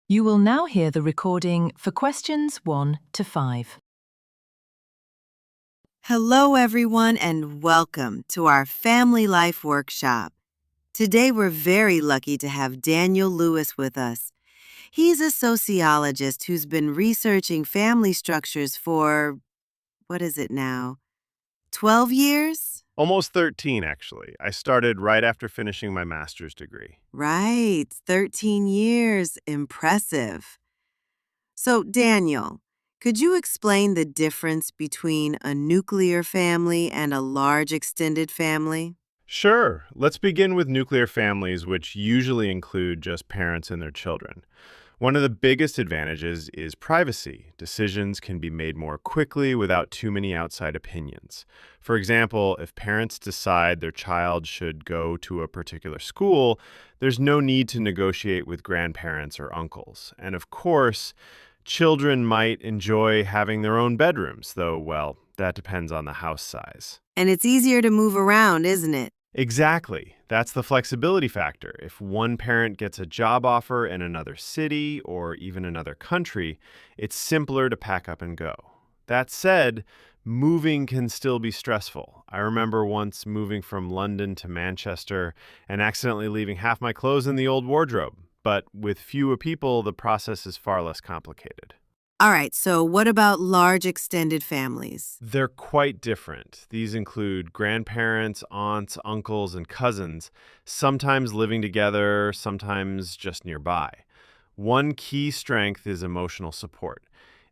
You will now hear the recording for questions 1 to 5. Hello, everyone, and welcome to our Family Life Workshop. Today, we're very lucky to have Daniel Lewis with us. He's a sociologist who's been researching family structures for, what is it now, 12 years? Almost 13, actually. I started right after finishing my master's degree. Right, 13 years. Impressive. So, Daniel, could you explain the difference between a nuclear family and a large extended family? Sure, let's begin with nuclear families, which usually include just parents and their children. One of the biggest advantages is privacy. Decisions can be made more quickly without too many outside opinions. For example, if parents decide their child should go to a particular school, there's no need to negotiate with grandparents or uncles. And of course, children might enjoy having their own bedrooms, though, well, that depends on the house size. And it's easier to move around, isn't it? Exactly. That's the flexibility factor. If one parent gets a job offer in another city or even another country, it's simpler to pack up and go. That said, moving can still be stressful. I remember once moving from London to Manchester and accidentally leaving half my clothes in the old wardrobe. But with fewer people, the process is far less complicated. All right, so what about large extended families? They're quite different. These include grandparents, aunts, uncles, and cousins, sometimes living together, sometimes just nearby. One key strength is emotional support.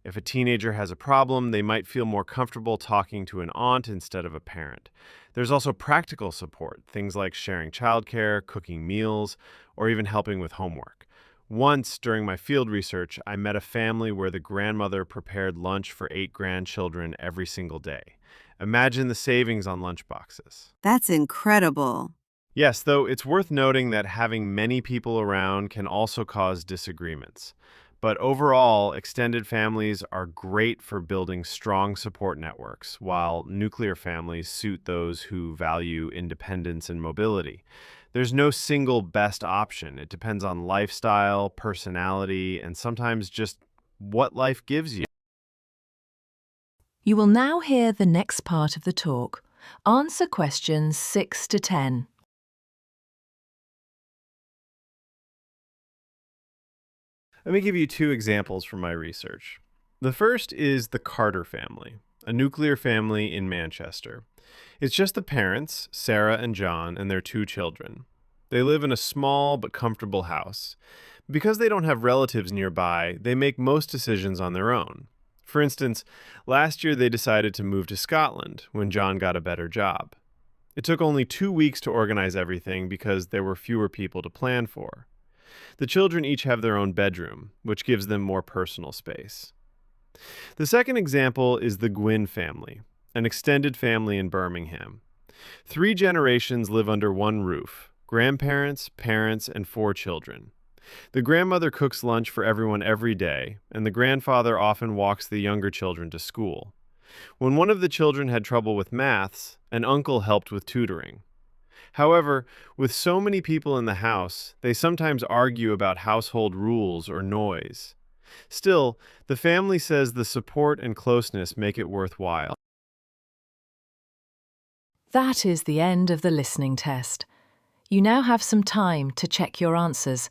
If a teenager has a problem, they might feel more comfortable talking to an aunt instead of a parent. There's also practical support, things like sharing childcare, cooking meals, or even helping with homework. Once, during my field research, I met a family where the grandmother prepared lunch for 8 grandchildren every single day. Imagine the savings on lunch boxes. That's incredible. Yes, though it's worth noting that having many people around can also cause disagreements. But overall, extended families are great for building strong support networks, while nuclear families suit those who value independence and mobility. There's no single best option. It depends on lifestyle, personality, and sometimes just what life gives you. You will now hear the next part of the talk. Answer questions 6 to 10. Let me give you 2 examples from my research. The first is the Carter family, a nuclear family in Manchester. It's just the parents, Sarah and John, and their 2 children. They live in a small but comfortable house. Because they don't have relatives nearby, they make most decisions on their own. For instance, last year they decided to move to Scotland when John got a better job. It took only 2 weeks to organize everything because there were fewer people to plan for. The children each have their own bedroom, which gives them more personal space. The second example is the Gwynn family, an extended family in Birmingham. 3 generations live under one roof: grandparents, parents, and 4 children. The grandmother cooks lunch for everyone every day, and the grandfather often walks the younger children to school. When one of the children had trouble with maths, an uncle helped with tutoring. However, with so many people in the house, they sometimes argue about household rules or noise. Still, the family says the support and closeness make it worthwhile. That is the end of the listening test. You now have some time to check your answers.